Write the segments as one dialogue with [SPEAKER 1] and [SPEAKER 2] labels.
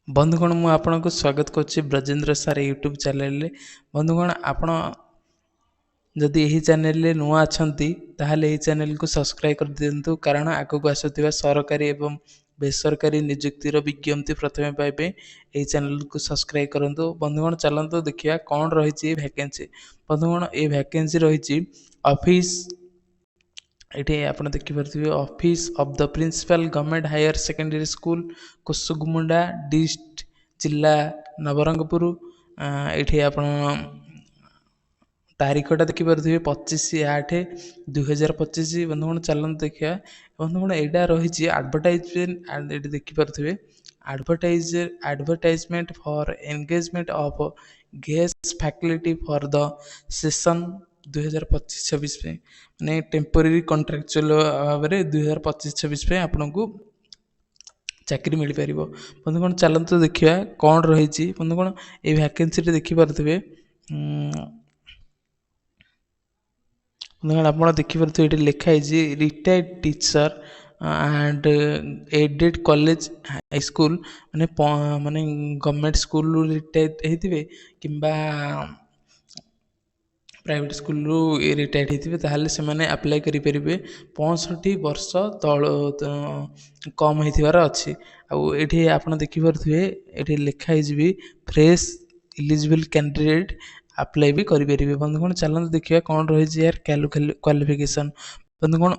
[SPEAKER 1] ବନ୍ଧୁଗଣ ମୁଁ ଆପଣଙ୍କୁ ସ୍ୱାଗତ କରୁଛି ବ୍ରଜେନ୍ଦ୍ର ସାର୍ ୟୁଟ୍ୟୁବ୍ ଚ୍ୟାନେଲରେ। ବନ୍ଧୁଗଣ ଆପଣ ଯଦି ଏହି ଚ୍ୟାନେଲରେ ନୂଆ ଅଛନ୍ତି ତାହେଲେ ଏହି ଚ୍ୟାନେଲକୁ ସବସ୍କ୍ରାଇବ୍ କରିଦିଅନ୍ତୁ, କାରଣ ଆଗକୁ ଆସୁଥିବା ସରକାରୀ ଏବଂ ବେସରକାରୀ ନିଯୁକ୍ତିର ବିଜ୍ଞପ୍ତି ପ୍ରଥମେ ପାଇବେ। ଏହି ଚ୍ୟାନେଲକୁ ସବସ୍କ୍ରାଇବ୍ କରନ୍ତୁ। ବନ୍ଧୁଗଣ ଚାଲନ୍ତୁ ଦେଖିବା କ'ଣ ରହିଛି ଏ ଭ୍ୟାକେନ୍ସି। ବନ୍ଧୁଗଣ ଏ ଭ୍ୟାକେନ୍ସି ରହିଛି ଅଫିସ୍, ଏଠି ଆପଣ ଦେଖିପାରୁଥିବେ office of the principal government higher secondary school Kusugumunda district ଜିଲ୍ଲା ନବରଙ୍ଗପୁର। ଏଠି ଆପଣ ତାରିଖଟା ଦେଖିପାରୁଥିବେ 25/8/2025। ବନ୍ଧୁଗଣ ଚାଲନ୍ତୁ ଦେଖିବା। ବନ୍ଧୁଗଣ ଏଇଟା ରହିଛି ଆଡ଼ଭର୍ଟାଇଜମେଣ୍ଟ, ଏଠି ଦେଖିପାରୁଥିବେ advertisement for engagement of guest faculty for the session 2025-26 ପାଇଁ, ମାନେ ଟେମ୍ପୋରାରୀ କଣ୍ଟ୍ରାକ୍ଚୁଆଲ ଭାବରେ 2025-26 ପାଇଁ ଆପଣଙ୍କୁ ଚାକିରି ମିଳିପାରିବ। ବନ୍ଧୁଗଣ ଚାଲନ୍ତୁ ଦେଖିବା କ'ଣ ରହିଛି। ବନ୍ଧୁଗଣ ଏଇ ଭ୍ୟାକେନ୍ସିଟି ଦେଖିପାରୁଥିବେ, ଆପଣ ଦେଖିପାରୁଥିବେ ଏଠି ଲେଖା ହେଇଛି retired teacher and added college high school, ମାନେ ଗଭର୍ଣ୍ଣମେଣ୍ଟ ସ୍କୁଲରୁ ରିଟାୟାର୍ଡ ହେଇଥିବେ କିମ୍ବା ପ୍ରାଇଭେଟ୍ ସ୍କୁଲରୁ ରିଟାୟାର୍ଡ ହେଇଥିବେ ତାହେଲେ ସେମାନେ ଆପ୍ଲାଏ କରିପାରିବେ। 65 ବର୍ଷ କମ୍ ହେଇଥିବାର ଅଛି। ଆଉ ଏଠି ଆପଣ ଦେଖିପାରୁଥିବେ ଏଠି ଲେଖା ହେଇଯିବି ଫ୍ରେଶ୍ ଇଲିଜିବଲ୍ କ୍ୟାଣ୍ଡିଡେଟ୍ ଆପ୍ଲାଏ ବି କରିପାରିବେ। ବନ୍ଧୁଗଣ ଚାଲନ୍ତୁ ଦେଖିବା କ'ଣ ରହିଛି ଏହାର କ୍ୱାଲିଫିକେସନ୍। ବନ୍ଧୁଗଣ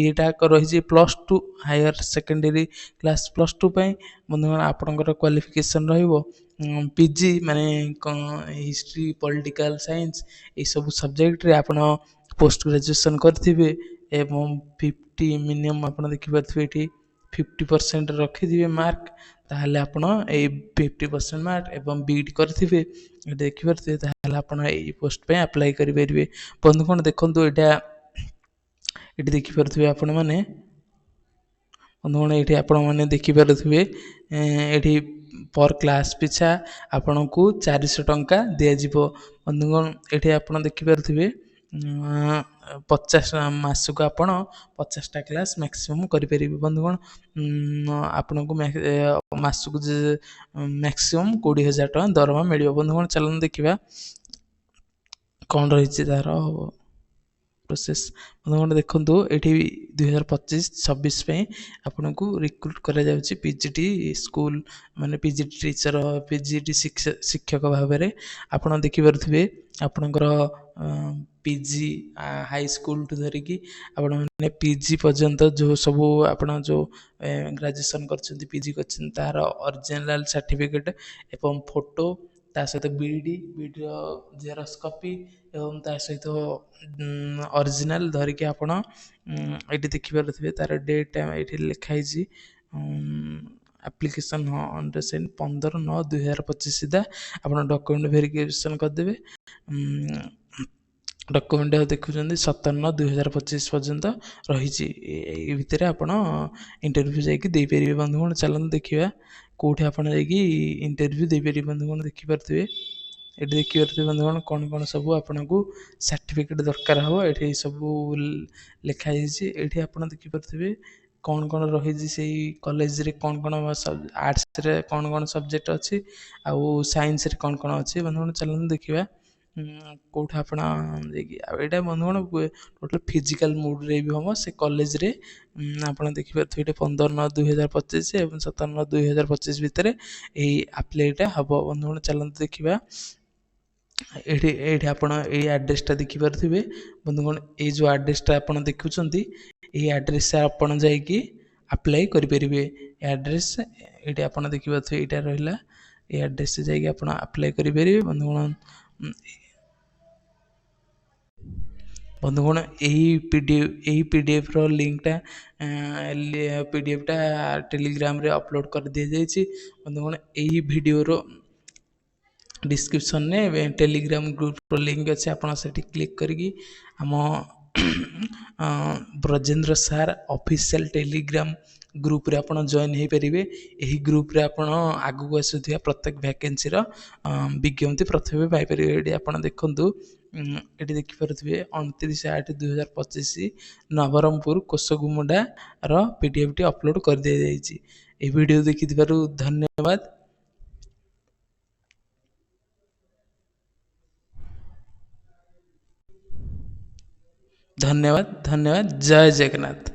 [SPEAKER 1] ଏଇଟା ରହିଛି +2 ହାୟର ସେକେଣ୍ଡାରୀ କ୍ଲାସ୍ +2 ପାଇଁ। ବନ୍ଧୁଗଣ ଆପଣଙ୍କର କ୍ୱାଲିଫିକେସନ୍ ରହିବ ପିଜି, ମାନେ ହିଷ୍ଟ୍ରି, ପଲିଟିକାଲ ସାଇନ୍ସ ଏଇସବୁ ସବଜେକ୍ଟରେ ଆପଣ ପୋଷ୍ଟ ଗ୍ରାଜୁଏସନ୍ କରିଥିବେ ଏବଂ 50 ମିନିମମ୍ ଆପଣ ଦେଖିପାରୁଥିବେ ଏଠି 50% ରଖିଥିବେ ମାର୍କ, ତାହେଲେ ଆପଣ ଏଇ 50% ମାର୍କ ଏବଂ ବିଇଡ଼ି କରିଥିବେ ଏଠି ଦେଖିପାରୁଥିବେ, ତାହେଲେ ଆପଣ ଏଇ ପୋଷ୍ଟ ପାଇଁ ଆପ୍ଲାଏ କରିପାରିବେ। ବନ୍ଧୁଗଣ ଦେଖନ୍ତୁ ଏଠି ଦେଖିପାରୁଥିବେ ଆପଣମାନେ, ଏଠି ଆପଣମାନେ ଦେଖିପାରୁଥିବେ ଏଠି ପର୍ କ୍ଲାସ୍ ପିଛା ଆପଣଙ୍କୁ 400 ଟଙ୍କା ଦିଆଯିବ। ବନ୍ଧୁଗଣ ଏଠି ଆପଣ ଦେଖିପାରୁଥିବେ 50 ମାସକୁ ଆପଣ 50ଟା କ୍ଲାସ୍ ମ୍ୟାକ୍ସିମମ୍ କରିପାରିବେ। ବନ୍ଧୁଗଣ ଆପଣଙ୍କୁ ମାସକୁ ମ୍ୟାକ୍ସିମମ୍ 20,000 ଟଙ୍କା ଦରମା ମିଳିବ। ବନ୍ଧୁଗଣ ଚାଲନ୍ତୁ ଦେଖିବା କ'ଣ ରହିଛି ତାର ପ୍ରୋସେସ୍। ବନ୍ଧୁଗଣ ଦେଖନ୍ତୁ ଏଠି 2025-26 ପାଇଁ ଆପଣଙ୍କୁ ରିକ୍ରୁଟ୍ କରାଯାଉଛି ପିଜିଟି ସ୍କୁଲ, ମାନେ ପିଜିଟି ଟିଚର, ପିଜିଟି ଶିକ୍ଷକ ଭାବରେ। ଆପଣ ଦେଖିପାରୁଥିବେ ଆପଣଙ୍କର ପିଜି ହାଇସ୍କୁଲଠୁ ଧରିକି ଆପଣମାନେ ପିଜି ପର୍ଯ୍ୟନ୍ତ ଯେଉଁ ସବୁ ଆପଣ ଯେଉଁ ଗ୍ରାଜୁଏସନ୍ କରିଛନ୍ତି, ପିଜି କରିଛନ୍ତି, ତାର ଅରିଜିନାଲ ସାର୍ଟିଫିକେଟ୍ ଏବଂ ଫଟୋ, ତା ସହିତ ବିଇଡ଼ିର ଜେରକ୍ସ କପି ଏବଂ ତା ସହିତ ଅରିଜିନାଲ ଧରିକି ଆପଣ ଏଠି ଦେଖିପାରୁଥିବେ ତାର ଡେଟ୍ ଏଠି ଲେଖା ହେଇଛି ଆପ୍ଲିକେସନ୍ 15/9/2025 ସୁଦ୍ଧା ଆପଣ ଡକ୍ୟୁମେଣ୍ଟ ଭେରିଫିକେସନ୍ କରିଦେବେ। ଡକ୍ୟୁମେଣ୍ଟ ଦେଖୁଛନ୍ତି 17/9/2025 ପର୍ଯ୍ୟନ୍ତ ରହିଛି। ଏଇ ଭିତରେ ଆପଣ ଇଣ୍ଟରଭ୍ୟୁ ଯାଇକି ଦେଇପାରିବେ। ବନ୍ଧୁଗଣ ଚାଲନ୍ତୁ ଦେଖିବା କେଉଁଠି ଆପଣ ଯାଇକି ଇଣ୍ଟରଭ୍ୟୁ ଦେଇପାରିବେ। ବନ୍ଧୁଗଣ ଦେଖିପାରୁଥିବେ ଏଠି ଦେଖିପାରୁଥିବେ ବନ୍ଧୁଗଣ କ'ଣ କ'ଣ ସବୁ ଆପଣଙ୍କୁ ସାର୍ଟିଫିକେଟ୍ ଦରକାର ହେବ ଏଠି ସବୁ ଲେଖା ହେଇଛି। ଏଠି ଆପଣ ଦେଖିପାରୁଥିବେ କ'ଣ କ'ଣ ରହିଛି ସେଇ କଲେଜରେ, କ'ଣ କ'ଣ ଆର୍ଟ୍ସରେ କ'ଣ କ'ଣ ସବଜେକ୍ଟ ଅଛି ଆଉ ସାଇନ୍ସରେ କ'ଣ କ'ଣ ଅଛି। ବନ୍ଧୁଗଣ ଚାଲନ୍ତୁ ଦେଖିବା କେଉଁଠି ଆପଣ ଯାଇକି, ଆଉ ଏଇଟା ବନ୍ଧୁଗଣ ଟୋଟାଲ୍ ଫିଜିକାଲ୍ ମୁଡ଼୍ରେ ବି ହେବ ସେ କଲେଜରେ। ଆପଣ ଦେଖିପାରୁଥିବେ ଏଠି 15/9/2025 ଏବଂ 17/9/2025 ଭିତରେ ଏଇ ଆପ୍ଲାଇଟା ହେବ। ବନ୍ଧୁଗଣ ଚାଲନ୍ତୁ ଦେଖିବା ଏଇଠି ଆପଣ ଏଇ ଆଡ୍ରେସଟା ଦେଖିପାରୁଥିବେ। ବନ୍ଧୁଗଣ ଏଇ ଯେଉଁ ଆଡ୍ରେସଟା ଆପଣ ଦେଖୁଛନ୍ତି ଏଇ ଆଡ୍ରେସରେ ଆପଣ ଯାଇକି ଆପ୍ଲାଏ କରିପାରିବେ। ଏ ଆଡ୍ରେସ ଏଇଠି ଆପଣ ଦେଖିପାରୁଥିବେ, ଏଇଟା ରହିଲା ଏଇ ଆଡ୍ରେସରେ ଯାଇକି ଆପଣ ଆପ୍ଲାଏ କରିପାରିବେ। ବନ୍ଧୁଗଣ ଏହି ପିଡ଼ିଏଫ୍ର ଲିଙ୍କଟା ଟେଲିଗ୍ରାମରେ ଅପଲୋଡ଼ କରିଦିଆଯାଇଛି। ବନ୍ଧୁଗଣ ଏହି ଭିଡ଼ିଓର ଡିସ୍କ୍ରିପ୍ସନରେ ଟେଲିଗ୍ରାମ ଗ୍ରୁପର ଲିଙ୍କ ଅଛି, ଆପଣ ସେଠି କ୍ଲିକ୍ କରିକି ଆମ ବ୍ରଜେନ୍ଦ୍ର ସାର୍ ଅଫିସିଆଲ ଟେଲିଗ୍ରାମ ଗ୍ରୁପରେ ଆପଣ ଜଏନ୍ ହେଇପାରିବେ। ଏହି ଗ୍ରୁପରେ ଆପଣ ଆଗକୁ ଆସୁଥିବା ପ୍ରତ୍ୟେକ ଭ୍ୟାକେନ୍ସିର ବିଜ୍ଞପ୍ତି ପ୍ରଥମେ ପାଇପାରିବେ। ଏଠି ଆପଣ ଦେଖନ୍ତୁ ଏଠି ଦେଖିପାରୁଥିବେ 29/8/2025 ନବରଙ୍ଗପୁର କୋଷଗୁମୁଣ୍ଡାର PDFଟି ଅପଲୋଡ଼ କରିଦିଆଯାଇଛି। ଏହି ଭିଡ଼ିଓ ଦେଖିଥିବାରୁ ଧନ୍ୟବାଦ। ଧନ୍ୟବାଦ ଧନ୍ୟବାଦ ଜୟ ଜଗନ୍ନାଥ।